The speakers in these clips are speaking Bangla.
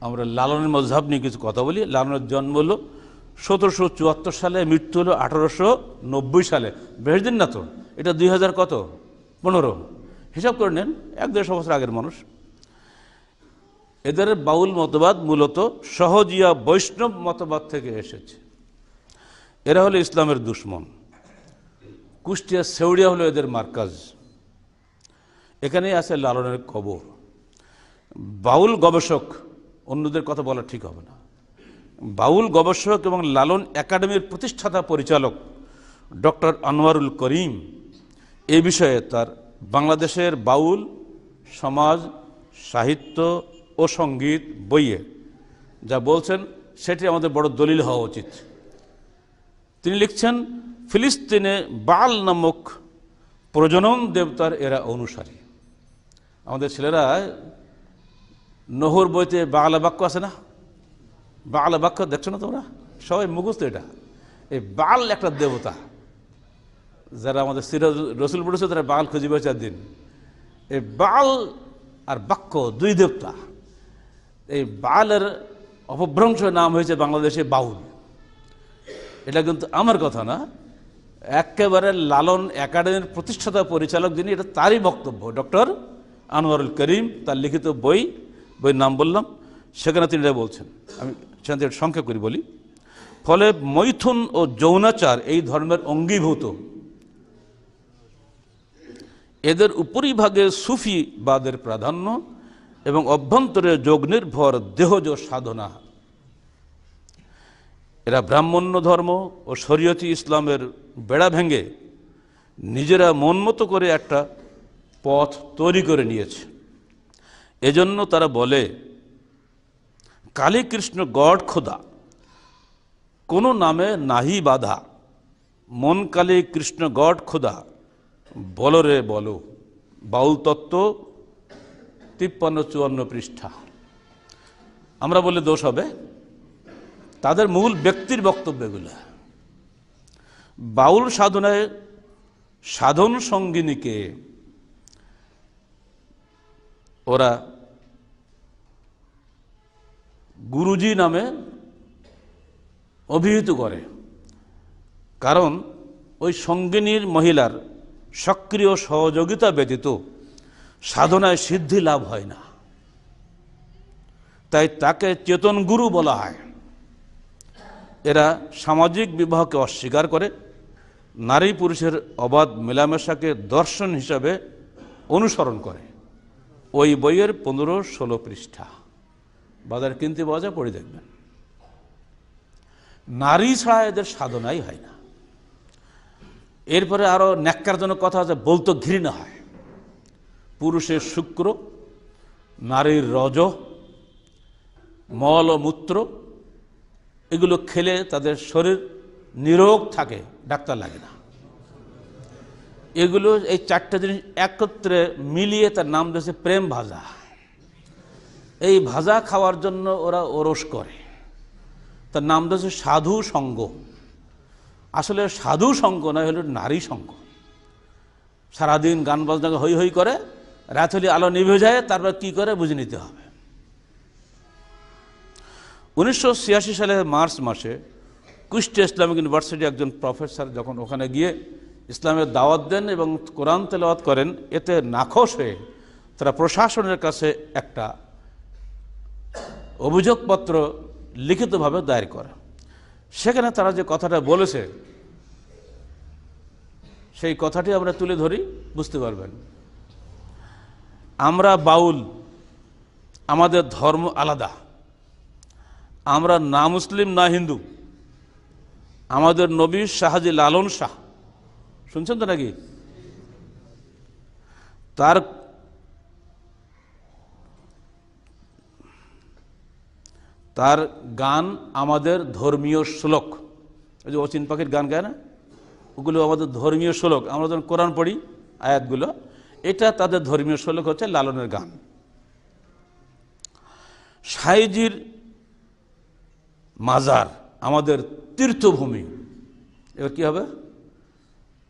আমরা লালনের মজহাব নিয়ে কিছু কথা বলি। লালনের জন্ম হলো 1774 সালে, মৃত্যু হলো 1890 সালে। বেশ দিন না তো, এটা 2000 কত 15 হিসাব করে নেন, 1-1.5 বছর আগের মানুষ। এদের বাউল মতবাদ মূলত সহজিয়া বৈষ্ণব মতবাদ থেকে এসেছে। এরা হলো ইসলামের দুশ্মন। কুষ্টিয়া সেউড়িয়া হলো এদের মার্কাজ। এখানেই আছে লালনের কবর। বাউল গবেষক, অন্যদের কথা বলা ঠিক হবে না, বাউল গবেষক এবং লালন একাডেমির প্রতিষ্ঠাতা পরিচালক ডক্টর আনোয়ারুল করিম এই বিষয়ে তার বাংলাদেশের বাউল সমাজ, সাহিত্য ও সঙ্গীত বইয়ে যা বলছেন সেটি আমাদের বড় দলিল হওয়া উচিত। তিনি লিখছেন, ফিলিস্তিনে বাল নামক প্রজনন দেবতার এরা অনুসারী। আমাদের ছেলেরা নহর বইতে বাংলা বাক্য আছে না, বাংলা বাক্য দেখছো না তোমরা, সবাই মুখস্থ। এটা এই বাল একটা দেবতা, যারা আমাদের সিরাজ রসুল বলেছে তারা বাল খুঁজি বেচার দিন। এই বাল আর বাক্য দুই দেবতা। এই বালের অপভ্রংশ নাম হয়েছে বাংলাদেশে বাউল। এটা কিন্তু আমার কথা না, একেবারে লালন একাডেমির প্রতিষ্ঠাতা পরিচালক যিনি, এটা তারই বক্তব্য, ডক্টর আনোয়ারুল করিম। তার লিখিত বইয়ের নাম বললাম, সেখানে তিনি এটা বলছেন। আমি সেখান থেকে সংক্ষেপ করি বলি। ফলে মৈথুন ও যৌনাচার এই ধর্মের অঙ্গীভূত। এদের উপরিভাগে সুফিবাদের প্রাধান্য এবং অভ্যন্তরে যোগ নির্ভর দেহজ সাধনা। এরা ব্রাহ্মণ্য ধর্ম ও শরীয়তি ইসলামের বেড়া ভেঙে নিজেরা মন মতো করে একটা পথ তৈরি করে নিয়েছে। এজন্য তারা বলে, কালী কৃষ্ণ গড খোদা, কোনো নামে নাহি বাধা, মন কালী কৃষ্ণ গড খোদা, বলো রে বলো। বাউল তত্ত্ব 53-54 পৃষ্ঠা। আমরা বলে দোষ হবে, তাদের মূল ব্যক্তির বক্তব্য এগুলো। বাউল সাধনায় সাধন সঙ্গিনীকে ওরা গুরুজি নামে অভিহিত করে, কারণ ওই সঙ্গিনীর মহিলার সক্রিয় সহযোগিতা ব্যতীত সাধনায় সিদ্ধি লাভ হয় না। তাই তাকে চেতন গুরু বলা হয়। এরা সামাজিক বিবাহকে অস্বীকার করে, নারী পুরুষের অবাধ মেলামেশাকে দর্শন হিসাবে অনুসরণ করে। ওই বইয়ের 15-16 পৃষ্ঠা বাজার কিনতে বাজা পড়ে দেখবেন। নারী ছাড়া এদের সাধনাই হয় না। এরপরে আরো ন্যাক্কারজনক কথা আছে, বলতে ঘৃণা হয়। পুরুষের শুক্র, নারীর রজ, মল ও মূত্র, এগুলো খেলে তাদের শরীর নিরোগ থাকে, ডাক্তার লাগে না। এগুলো এই 4টে জিনিস একত্রে মিলিয়ে তার নাম দিয়েছে প্রেম ভাজা। এই ভাজা খাওয়ার জন্য ওরা ওরস করে, তার নাম দিয়েছে সাধু সঙ্গ। আসলে সাধু সঙ্গ নয়, হলো নারী সঙ্গ। সারাদিন গান বাজনা হই হই করে, রাত হলে আলো নিভে যায়, তারপর কি করে বুঝে নিতে হবে। 1986 সালের মার্চ মাসে কুষ্টিয়া ইসলামিক ইউনিভার্সিটি একজন প্রফেসর যখন ওখানে গিয়ে ইসলামের দাওয়াত দেন এবং কোরআন তেলাওয়াত করেন, এতে নাখোশ হয়ে তারা প্রশাসনের কাছে একটা অভিযোগপত্র লিখিতভাবে দায়ের করে। সেখানে তারা যে কথাটা বলেছে সেই কথাটি আমরা তুলে ধরি, বুঝতে পারবেন। আমরা বাউল, আমাদের ধর্ম আলাদা, আমরা না মুসলিম না হিন্দু। আমাদের নবী শাহজি লালন শাহ, শুনছেন তো নাকি? তার গান আমাদের ধর্মীয় শ্লোক। ওই যে অচিন পাখির গান গায় না, ওগুলো আমাদের ধর্মীয় শ্লোক। আমরা যখন কোরআন পড়ি আয়াতগুলো, এটা তাদের ধর্মীয় শ্লোক হচ্ছে লালনের গান। সাইজির মাজার আমাদের তীর্থভূমি। এবার কি হবে?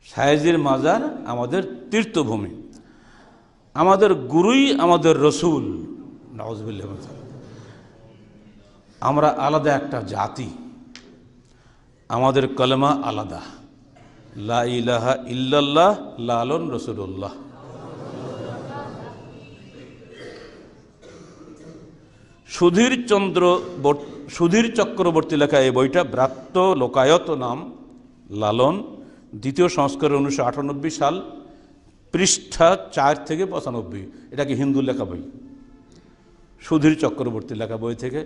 সাইজির মাজার আমাদের তীর্থভূমি। আমাদের গুরুই আমাদের রসুল। নাউজুবিল্লাহ। আমরা আলাদা একটা জাতি, আমাদের কলেমা আলাদা, লা ইলাহা ইল্লাল্লাহ লালন রসুল্লাহ। সুধীর চক্রবর্তী লেখা এই বইটা ব্রাত্য লোকায়ত নাম, লালন, দ্বিতীয় সংস্করণ 1998 সাল, পৃষ্ঠা 4 থেকে 95। এটাকে হিন্দু লেখা বই, সুধীর চক্রবর্তী লেখা বই থেকে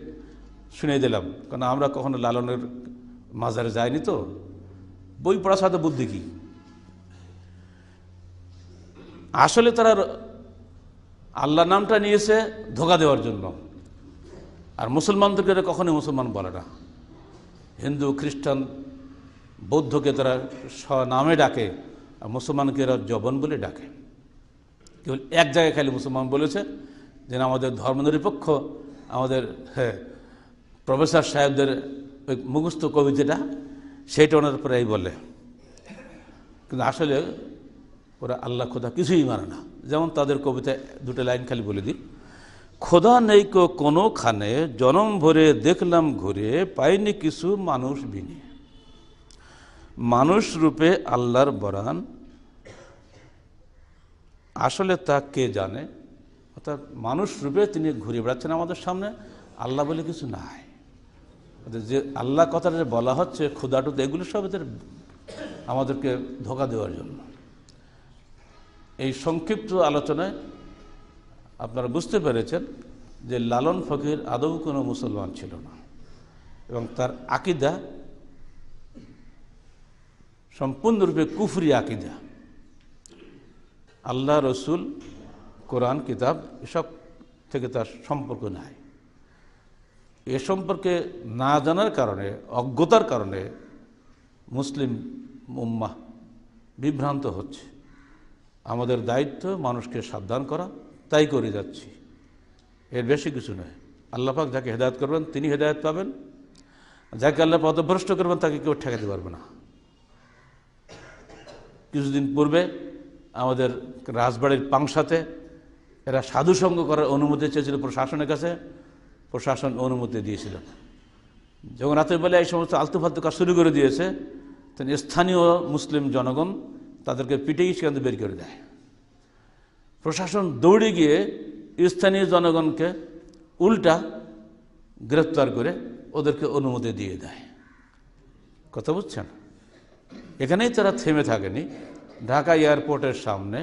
শুনে দিলাম, কারণ আমরা কখনো লালনের মাজারে যাইনি তো, বই পড়ার সাথে বুদ্ধি কি। আসলে তারা আল্লাহ নামটা নিয়েছে ধোঁকা দেওয়ার জন্য, আর মুসলমানদেরকে এটা কখনোই মুসলমান বলে না। হিন্দু, খ্রিস্টান, বৌদ্ধকে তারা নামে ডাকে, আর মুসলমানকে এরা জবন বলে ডাকে। কেবল এক জায়গায় খালি মুসলমান বলেছে যে আমাদের ধর্মনিরপেক্ষ, আমাদের প্রফেসর সাহেবদের ওই মুখস্থ কবিতাটা, সেইটা ওনার প্রায় বলে, কিন্তু আসলে ওরা আল্লাহ খোদা কিছুই মানে না। যেমন তাদের কবিতায় দুটো লাইন খালি বলে দিই, খোদা নেই কো কোনোখানে, জনম ভরে দেখলাম ঘুরে, পাইনি কিছু মানুষ বিনে, মানুষ রূপে আল্লাহর বরান, আসলে তা কে জানে। অর্থাৎ মানুষ রূপে তিনি ঘুরে বেড়াচ্ছেন আমাদের সামনে, আল্লাহ বলে কিছু নাই। যে আল্লাহ কথাটা বলা হচ্ছে ক্ষুধাটুত, এগুলো সব এদের আমাদেরকে ধোঁকা দেওয়ার জন্য। এই সংক্ষিপ্ত আলোচনায় আপনারা বুঝতে পেরেছেন যে লালন ফকির আদৌ কোনো মুসলমান ছিল না, এবং তার আকিদা সম্পূর্ণরূপে কুফরি আকিদা। আল্লাহ, রসুল, কোরআন, কিতাব এসব থেকে তার সম্পর্ক নাই। এ সম্পর্কে না জানার কারণে, অজ্ঞতার কারণে মুসলিম উম্মাহ বিভ্রান্ত হচ্ছে। আমাদের দায়িত্ব মানুষকে সাবধান করা, তাই করে যাচ্ছি, এর বেশি কিছু নয়। আল্লাহ পাক যাকে হেদায়েত করবেন তিনি হেদায়েত পাবেন, যাকে আল্লাহ পথভ্রষ্ট করবেন তাকে কেউ ঠেকাতে পারবে না। কিছুদিন পূর্বে আমাদের রাজবাড়ির পাংশাতে এরা সাধুসঙ্গ করার অনুমতি চেয়েছিল প্রশাসনের কাছে, প্রশাসন অনুমতি দিয়েছিল। যখন রাতের বেলায় এই সমস্ত আলতু ফালতু কাজ শুরু করে দিয়েছে, তখন স্থানীয় মুসলিম জনগণ তাদেরকে পিটেই সেখান থেকে বের করে দেয়। প্রশাসন দৌড়ে গিয়ে স্থানীয় জনগণকে উল্টা গ্রেফতার করে ওদেরকে অনুমতি দিয়ে দেয়। কথা বুঝছেন? এখানেই তারা থেমে থাকেনি। ঢাকা এয়ারপোর্টের সামনে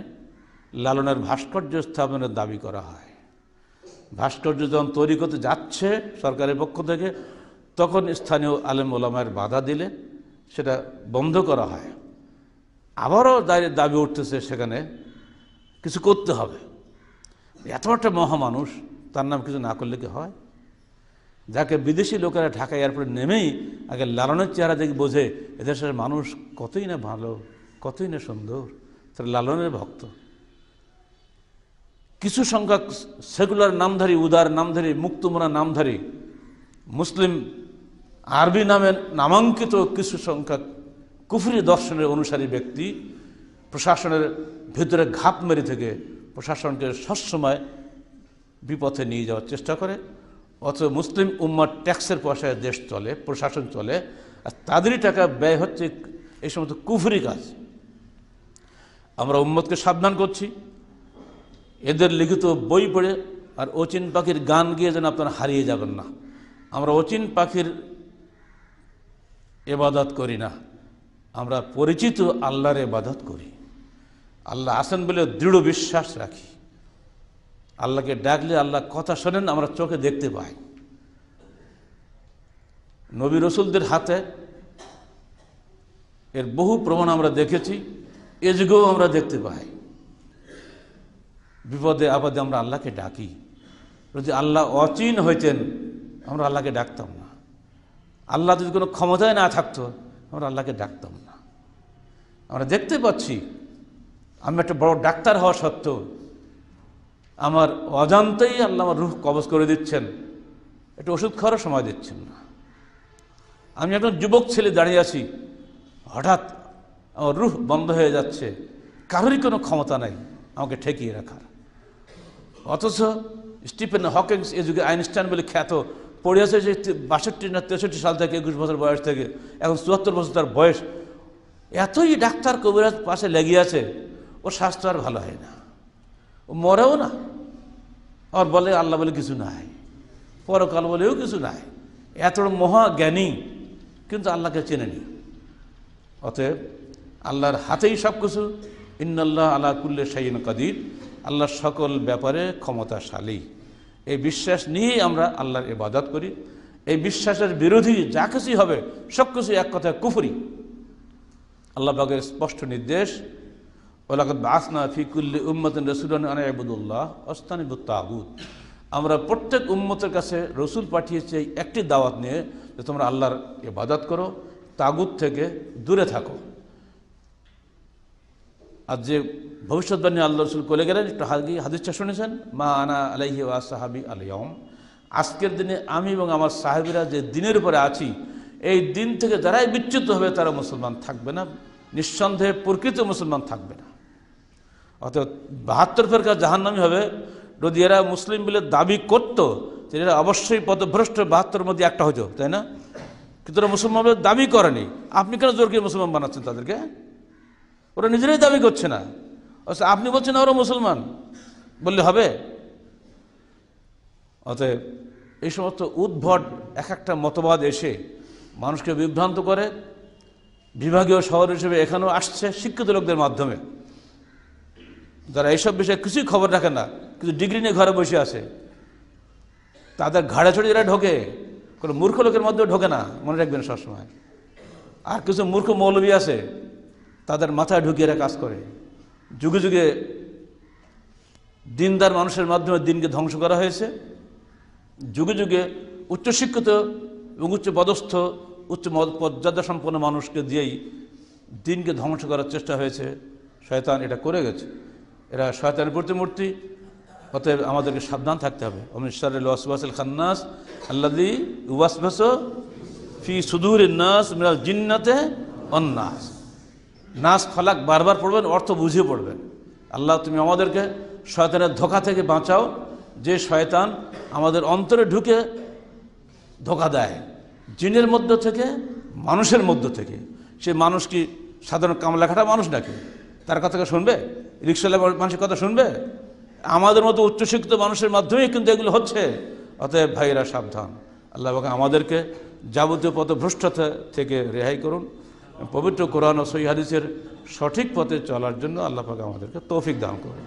লালনের ভাস্কর্য স্থাপনের দাবি করা হয়। ভাস্কর্য যখন তৈরি করতে যাচ্ছে সরকারের পক্ষ থেকে, তখন স্থানীয় আলেম ওলামায়ের বাধা দিলে সেটা বন্ধ করা হয়। আবারও দাবি উঠতেছে সেখানে কিছু করতে হবে। এত একটা মহামানুষ, তার নাম কিছু না করলে কি হয়? যাকে বিদেশি লোকেরা ঢাকা এয়ারপোর্টে নেমেই আগে লালনের চেহারা দেখে বোঝে এদেশের মানুষ কতই না ভালো, কতই না সুন্দর, তারা লালনের ভক্ত। কিছু সংখ্যক সেকুলার নামধারী, উদার নামধারী, মুক্তমনা নামধারী, মুসলিম আরবি নামে নামাঙ্কিত কিছু সংখ্যক কুফরি দর্শনের অনুসারী ব্যক্তি প্রশাসনের ভিতরে ঘাপ মেরে থেকে প্রশাসনকে সবসময় বিপথে নিয়ে যাওয়ার চেষ্টা করে। অথচ মুসলিম উম্মার ট্যাক্সের পয়সায় দেশ চলে, প্রশাসন চলে, আর তাদেরই টাকা ব্যয় হচ্ছে এই সমস্ত কুফরি কাজ। আমরা উম্মতকে সাবধান করছি, এদের লিখিত বই পড়ে আর অচিন পাখির গান গিয়ে যেন আপনারা হারিয়ে যাবেন না। আমরা অচিন পাখির ইবাদত করি না, আমরা পরিচিত আল্লাহর ইবাদত করি। আল্লাহ আছেন বলে দৃঢ় বিশ্বাস রাখি। আল্লাহকে ডাকলে আল্লাহ কথা শোনেন, আমরা চোখে দেখতে পাই। নবী রসুলদের হাতে এর বহু প্রমাণ আমরা দেখেছি, এ যুগেও আমরা দেখতে পাই। বিপদে আপদে আমরা আল্লাহকে ডাকি। যদি আল্লাহ অচিন হইতেন আমরা আল্লাহকে ডাকতাম না। আল্লাহ যদি কোনো ক্ষমতায় না থাকতো আমরা আল্লাহকে ডাকতাম না। আমরা দেখতে পাচ্ছি, আমি একটা বড় ডাক্তার হওয়া সত্ত্বেও আমার অজান্তেই আল্লাহ আমার রূহ কবজ করে দিচ্ছেন, একটু ওষুধ খাওয়ারও সময় দিচ্ছেন না। আমি একজন যুবক ছেলে দাঁড়িয়ে আছি, হঠাৎ আমার রূহ বন্ধ হয়ে যাচ্ছে, কারোরই কোনো ক্ষমতা নাই আমাকে ঠেকিয়ে রাখার। অথচ স্টিফেন হকিংস, এ যুগে আইনস্টাইন বলে খ্যাত পড়ে আছে যে 62 না 63 সাল থেকে, 21 বছর বয়স থেকে এখন 74 বছর তার বয়স। এতই ডাক্তার কবিরাজ পাশে লেগে আছে, ওর স্বাস্থ্য আর ভালো হয় না, ও মরেও না। আর বলে আল্লাহ বলে কিছু নাই, পরকাল বলেও কিছু নাই। এত মহাজ্ঞানী কিন্তু আল্লাহকে চেনেনি। অতএব আল্লাহর হাতেই সব কিছু। ইন্নাল্লাহ আলা কুল্লি শাইইন কাদির, আল্লাহ সকল ব্যাপারে ক্ষমতাশালী। এই বিশ্বাস নিয়েই আমরা আল্লাহর ইবাদত করি। এই বিশ্বাসের বিরোধী যা কিছুই হবে সব কিছু এক কথায় কুফরি। আল্লাহ পাকের স্পষ্ট নির্দেশ, ওয়ালাকাদ বাআসনা ফি কুল্লি উম্মাতিন রাসূলান আন ইবুদুল্লাহ ওয়াজতানিবুত তাগুত। আমরা প্রত্যেক উম্মতের কাছে রসুল পাঠিয়েছি এই একটি দাওয়াত নিয়ে যে তোমরা আল্লাহর ইবাদত করো, তাগুত থেকে দূরে থাকো। আর যে ভবিষ্যৎবাণী আল্লাহ রসুল করে গেলেন, একটু হাদিসটা শুনেছেন, মা আনা আলাইহি ওয়া সাহাবি আল ইয়াউম, আজকের দিনে আমি এবং আমার সাহাবীরা যে দিনের উপরে আছি, এই দিন থেকে যারাই বিচ্যুত হবে তারা মুসলমান থাকবে না, নিঃসন্দেহে প্রকৃত মুসলমান থাকবে না। অর্থাৎ 72 ফেরকা জাহান্নামী হবে। যদি এরা মুসলিম বলে দাবি করতো তাহলে এরা অবশ্যই পথভ্রষ্ট 72-এর মধ্যে একটা হতো, তাই না? কিন্তু ওরা মুসলমান বলে দাবি করেনি। আপনি কেন জোর করে মুসলমান বানাচ্ছেন তাদেরকে? ওরা নিজেরাই দাবি করছে না, আপনি বলছেন ওরা মুসলমান বললে হবে? অতএব এই সমস্ত উদ্ভট এক একটা মতবাদ এসে মানুষকে বিভ্রান্ত করে। বিভাগীয় শহর হিসেবে এখানেও আসছে শিক্ষিত লোকদের মাধ্যমে, যারা এইসব বিষয়ে কিছুই খবর রাখে না, কিন্তু ডিগ্রি নিয়ে ঘরে বসে আছে। তাদের ঘাড়ে চড়ে এরা ঢোকে, কোনো মূর্খ লোকের মধ্যেও ঢোকে না, মনে রাখবেন সবসময়। আর কিছু মূর্খ মৌলবী আছে, তাদের মাথায় ঢুকিয়ে এরা কাজ করে। যুগে যুগে দিনদার মানুষের মাধ্যমে দিনকে ধ্বংস করা হয়েছে। যুগে যুগে উচ্চশিক্ষিত এবং উচ্চ পদস্থ উচ্চ মর্যাদা সম্পন্ন মানুষকে দিয়েই দিনকে ধ্বংস করার চেষ্টা হয়েছে। শয়তান এটা করে গেছে, এরা শয়তানের প্রতিমূর্তি। অতএব আমাদেরকে সাবধান থাকতে হবে। ওমিন শাররিল ওয়াসওয়াসিল খান্নাস আল্লাযী ইউওয়াসওয়াসু ফি সুদুরিন নাস মিনাল জিন্নাতি ওয়ান নাস। নাস ফালাক বারবার পড়বেন, অর্থ বুঝিয়ে পড়বেন। আল্লাহ তুমি আমাদেরকে শয়তানের ধোঁকা থেকে বাঁচাও, যে শয়তান আমাদের অন্তরে ঢুকে ধোঁকা দেয়, জিনের মধ্য থেকে, মানুষের মধ্য থেকে। সে মানুষ কি সাধারণ কামলাখাটা মানুষ নাকি? তার কথা শুনবে? রিক্সাওয়ালা মানুষের কথা শুনবে? আমাদের মতো উচ্চশিক্ষিত মানুষের মাধ্যমেই কিন্তু এগুলো হচ্ছে। অতএব ভাইয়েরা সাবধান। আল্লাহ পাক আমাদেরকে যাবতীয় পথভ্রষ্টতা থেকে রেহাই করুন। পবিত্র কোরআন ও সহিহ হাদিসের সঠিক পথে চলার জন্য আল্লাহ পাক আমাদেরকে তৌফিক দান করুন।